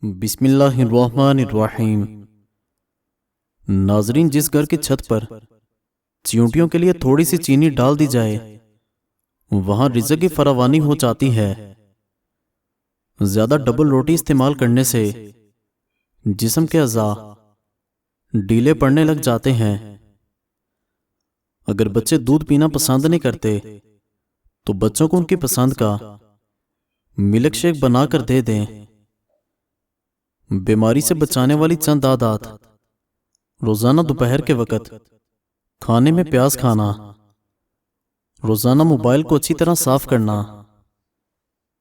बिस्मिल्लाहिर्रहमानिर्रहीम। नाजरीन, जिस घर की छत पर चींटियों के लिए थोड़ी सी चीनी डाल दी जाए वहां रिज़्क़ की फरावानी हो जाती है। ज्यादा डबल रोटी इस्तेमाल करने से जिस्म के अज़ा ढीले पड़ने लग जाते हैं। अगर बच्चे दूध पीना पसंद नहीं करते तो बच्चों को उनकी पसंद का मिल्क शेक बनाकर दे दें। बीमारी से बचाने वाली चंद आदत: रोजाना दोपहर के वक्त खाने में प्याज खाना, रोजाना मोबाइल को अच्छी तरह साफ करना,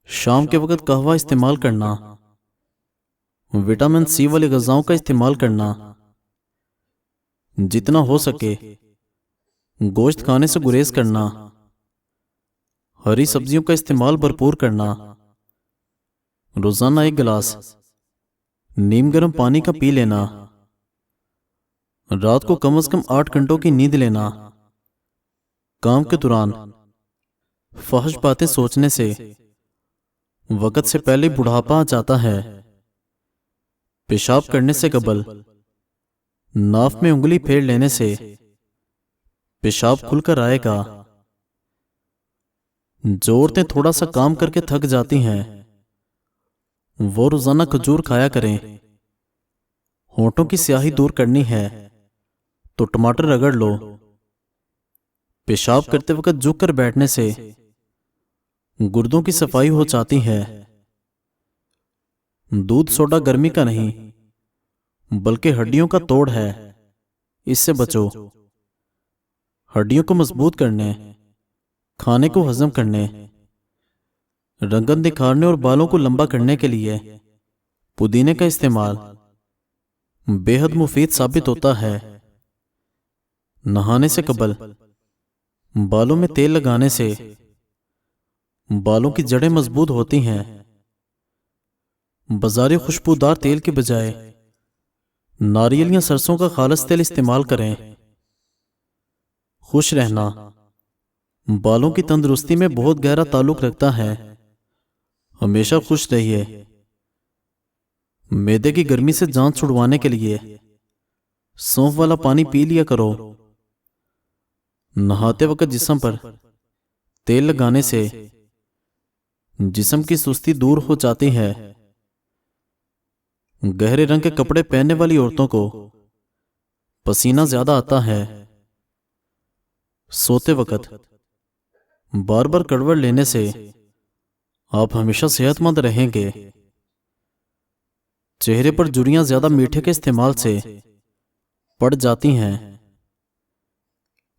शाम के वक्त कहवा इस्तेमाल करना, विटामिन सी वाली ग़िज़ाओं का इस्तेमाल करना, जितना हो सके गोश्त खाने से गुरेज करना, हरी सब्जियों का इस्तेमाल भरपूर करना, रोजाना 1 गिलास नीम गर्म पानी का पी लेना, रात को कम से कम 8 घंटों की नींद लेना, काम के दौरान फहश बातें सोचने से वक्त से पहले बुढ़ापा आ जाता है, पेशाब करने से कबल नाफ में उंगली फेर लेने से पेशाब खुलकर आएगा। जो औरतें थोड़ा सा काम करके थक जाती हैं वो रोजाना खजूर खाया करें। होंठों की स्याही दूर करनी है तो टमाटर रगड़ लो। पेशाब करते वक्त झुक कर बैठने से गुर्दों की सफाई हो जाती है। दूध सोडा गर्मी का नहीं बल्कि हड्डियों का तोड़ है, इससे बचो। हड्डियों को मजबूत करने, खाने को हजम करने, रंगत निखारने और बालों को लंबा करने के लिए पुदीने का इस्तेमाल बेहद मुफीद साबित होता है। नहाने से कबल बालों में तेल लगाने से बालों की जड़ें मजबूत होती हैं। बाजारी खुशबूदार तेल के बजाय नारियल या सरसों का खालिस तेल इस्तेमाल करें। खुश रहना बालों की तंदुरुस्ती में बहुत गहरा ताल्लुक रखता है। हमेशा खुश रहिए। मैदे की गर्मी से जान छुड़वाने के लिए सौंफ वाला पानी पी लिया करो। नहाते वक्त जिस्म पर तेल लगाने से जिस्म की सुस्ती दूर हो जाती है। गहरे रंग के कपड़े पहनने वाली औरतों को पसीना ज्यादा आता है। सोते वक्त बार बार कड़वड़ लेने से आप हमेशा सेहतमंद रहेंगे। चेहरे पर झुर्रियां ज्यादा मीठे के इस्तेमाल से पड़ जाती हैं।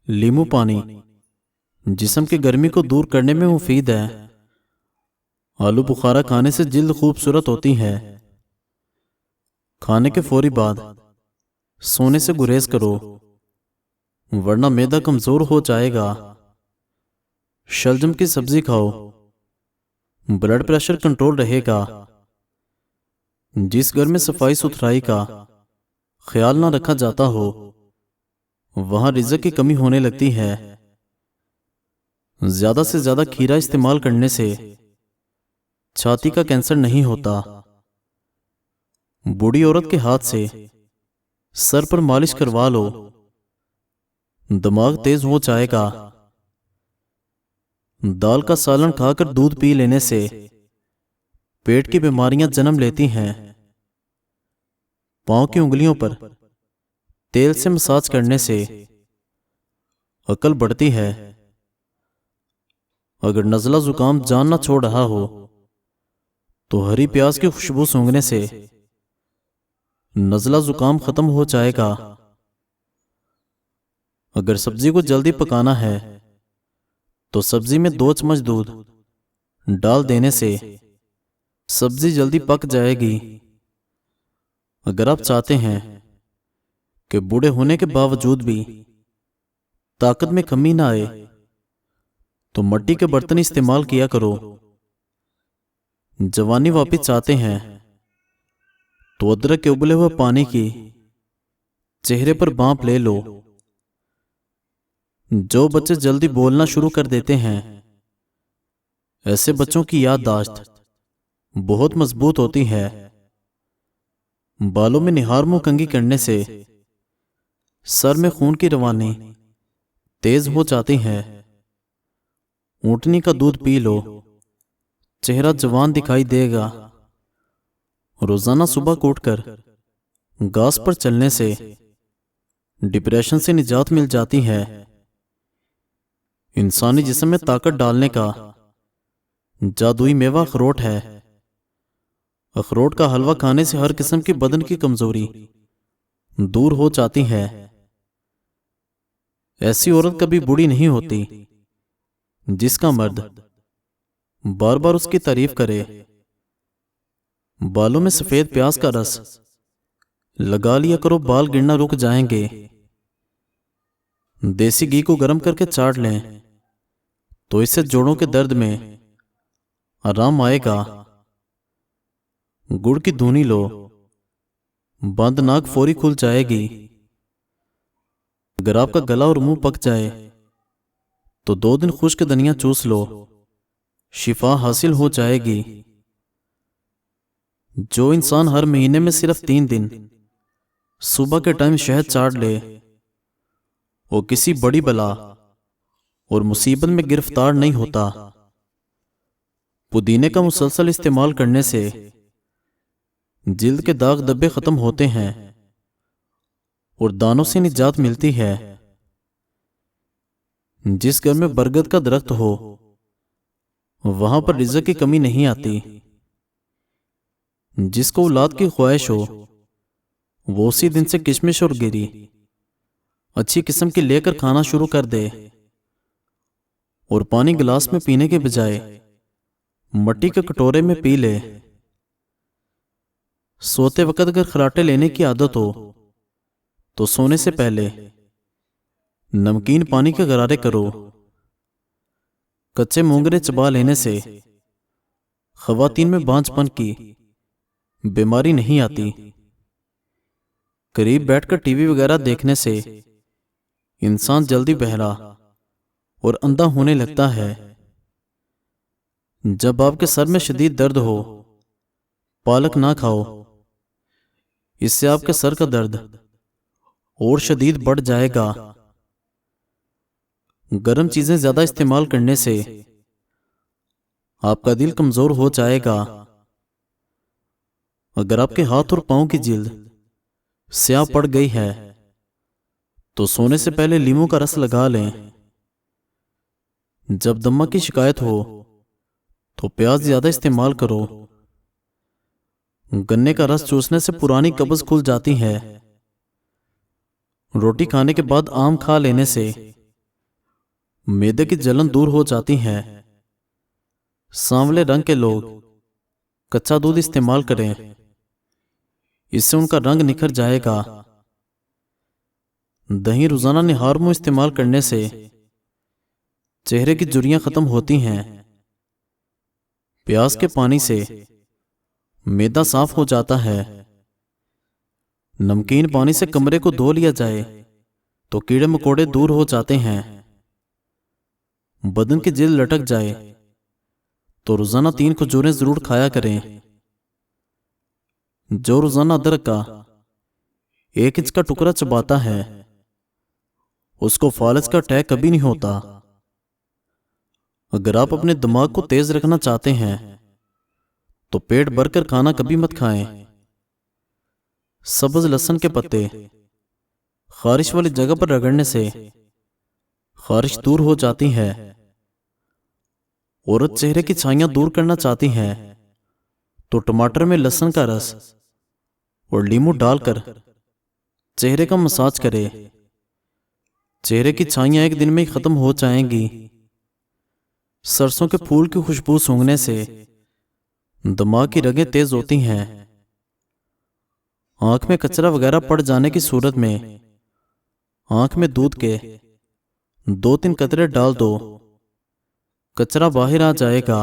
लींबू पानी जिस्म की गर्मी को दूर करने में मुफीद है। आलू बुखारा खाने से जिल्द खूबसूरत होती है। खाने के फौरी बाद सोने से गुरेज करो वरना मैदा कमजोर हो जाएगा। शलजम की सब्जी खाओ, ब्लड प्रेशर कंट्रोल रहेगा। जिस घर में सफाई सुथराई का ख्याल ना रखा जाता हो वहां रिज़्क़ की कमी होने लगती है। ज्यादा से ज्यादा खीरा इस्तेमाल करने से छाती का कैंसर नहीं होता। बूढ़ी औरत के हाथ से सर पर मालिश करवा लो, दिमाग तेज हो जाएगा। दाल का सालन खाकर दूध पी लेने से पेट की बीमारियां जन्म लेती हैं। पांव की उंगलियों पर तेल से मसाज करने से अकल बढ़ती है। अगर नज़ला जुकाम जान ना छोड़ रहा हो तो हरी प्याज की खुशबू सूंघने से नज़ला जुकाम खत्म हो जाएगा। अगर सब्जी को जल्दी पकाना है तो सब्जी में 2 चम्मच दूध डाल देने से सब्जी जल्दी पक जाएगी। अगर आप चाहते हैं कि बूढ़े होने के बावजूद भी ताकत में कमी ना आए तो मिट्टी के बर्तन इस्तेमाल किया करो। जवानी वापस चाहते हैं तो अदरक के उबले हुए पानी की चेहरे पर भाप ले लो। जो बच्चे जल्दी बोलना शुरू कर देते हैं ऐसे बच्चों की याददाश्त बहुत मजबूत होती है। बालों में निहार मुंह कंघी करने से सर में खून की रवानी तेज हो जाती है। ऊंटनी का दूध पी लो, चेहरा जवान दिखाई देगा। रोजाना सुबह को उठकर घास पर चलने से डिप्रेशन से निजात मिल जाती है। इंसानी जिस्म में ताकत डालने का जादुई मेवा अखरोट है। अखरोट का हलवा खाने से हर किस्म की बदन की कमजोरी दूर हो जाती है। ऐसी औरत कभी बूढ़ी नहीं होती जिसका मर्द बार बार उसकी तारीफ करे। बालों में सफेद प्याज का रस लगा लिया करो, बाल गिरना रुक जाएंगे। देसी घी को गर्म करके चाट लें तो इससे जोड़ों के दर्द में आराम आएगा। गुड़ की धुनी लो, बंद नाक फौरी खुल जाएगी। अगर आपका गला और मुंह पक जाए तो 2 दिन खुश्क धनिया चूस लो, शिफा हासिल हो जाएगी। जो इंसान हर महीने में सिर्फ 3 दिन सुबह के टाइम शहद चाट ले, वो किसी बड़ी बला और मुसीबत में गिरफ्तार नहीं होता। पुदीने का मुसलसल इस्तेमाल करने से जिल्द के दाग धब्बे खत्म होते हैं और दानों से निजात मिलती है। जिस घर में बरगद का दरख्त हो वहां पर रिज़्क़ की कमी नहीं आती। जिसको औलाद की ख्वाहिश हो वो उसी दिन से किशमिश और गिरी अच्छी किस्म की लेकर खाना शुरू कर दे और पानी गिलास में पीने के बजाय मट्टी के कटोरे में पी ले। सोते वक्त अगर खराटे लेने की आदत हो तो सोने से पहले नमकीन पानी के गरारे करो। कच्चे मोंगरे चबा लेने से खवातीन में बांझपन की बीमारी नहीं आती। करीब बैठकर टीवी वगैरह देखने से इंसान जल्दी बहरा और अंधा होने लगता है। जब आपके सर में शदीद दर्द हो पालक ना खाओ, इससे आपके सर का दर्द और शदीद बढ़ जाएगा। गर्म चीजें ज्यादा इस्तेमाल करने से आपका दिल कमजोर हो जाएगा। अगर आपके हाथ और पांव की जिल्द स्याह पड़ गई है तो सोने से पहले लीमू का रस लगा लें। जब दमा की शिकायत हो तो प्याज ज्यादा इस्तेमाल करो। गन्ने का रस चूसने से पुरानी कब्ज खुल जाती है। रोटी खाने के बाद आम खा लेने से मैदे की जलन दूर हो जाती है। सांवले रंग के लोग कच्चा दूध इस्तेमाल करें, इससे उनका रंग निखर जाएगा। दही रोजाना निहार मुंह इस्तेमाल करने से चेहरे की झुर्रियां खत्म होती हैं। प्याज के पानी से मैदा साफ हो जाता है। नमकीन पानी से कमरे को धो लिया जाए तो कीड़े मकोड़े दूर हो जाते हैं। बदन की जिल्द लटक जाए तो रोजाना 3 खजूरें जरूर खाया करें। जो रोजाना अदरक का 1 इंच का टुकड़ा चबाता है उसको फालज का अटैक कभी नहीं होता। अगर आप अपने दिमाग को तेज रखना चाहते हैं तो पेट भरकर खाना कभी मत खाएं। सब्ज लहसुन के पत्ते खारिश वाली जगह पर रगड़ने से खारिश दूर हो जाती है। औरत चेहरे की छाइयां दूर करना चाहती है तो टमाटर में लहसुन का रस और नींबू डालकर चेहरे का मसाज करे। चेहरे की छाइयां एक दिन में ही खत्म हो जाएंगी। सरसों के फूल की खुशबू सूंघने से दिमाग की रगें तेज होती हैं। आंख में कचरा वगैरह पड़ जाने की सूरत में आंख में दूध के 2-3 कतरे डाल दो, कचरा बाहर आ जाएगा।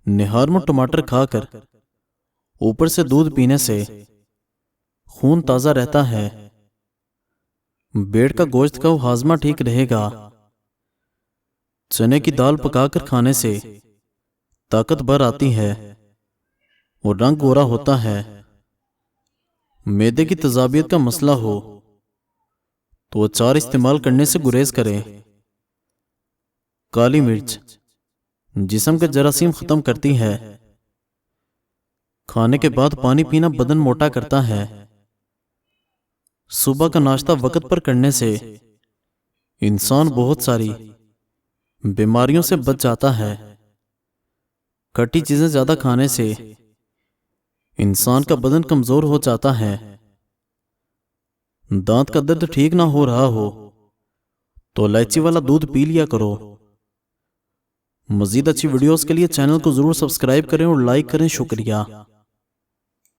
निहार में टमाटर खाकर ऊपर से दूध पीने से खून ताजा रहता है। भेड़ का गोश्त का हाजमा ठीक रहेगा। चने की दाल पकाकर खाने से ताकत बढ़ आती है और रंग गोरा होता है। मैदे की तजाबियत का मसला हो तो अचार इस्तेमाल करने से गुरेज करें। काली मिर्च जिस्म के जरासीम खत्म करती है। खाने के बाद पानी पीना बदन मोटा करता है। सुबह का नाश्ता वक्त पर करने से इंसान बहुत सारी बीमारियों से बच जाता है। खट्टी चीजें ज्यादा खाने से इंसान का बदन कमजोर हो जाता है। दांत का दर्द ठीक ना हो रहा हो तो इलायची वाला दूध पी लिया करो। मजीद अच्छी वीडियोस के लिए चैनल को जरूर सब्सक्राइब करें और लाइक करें। शुक्रिया।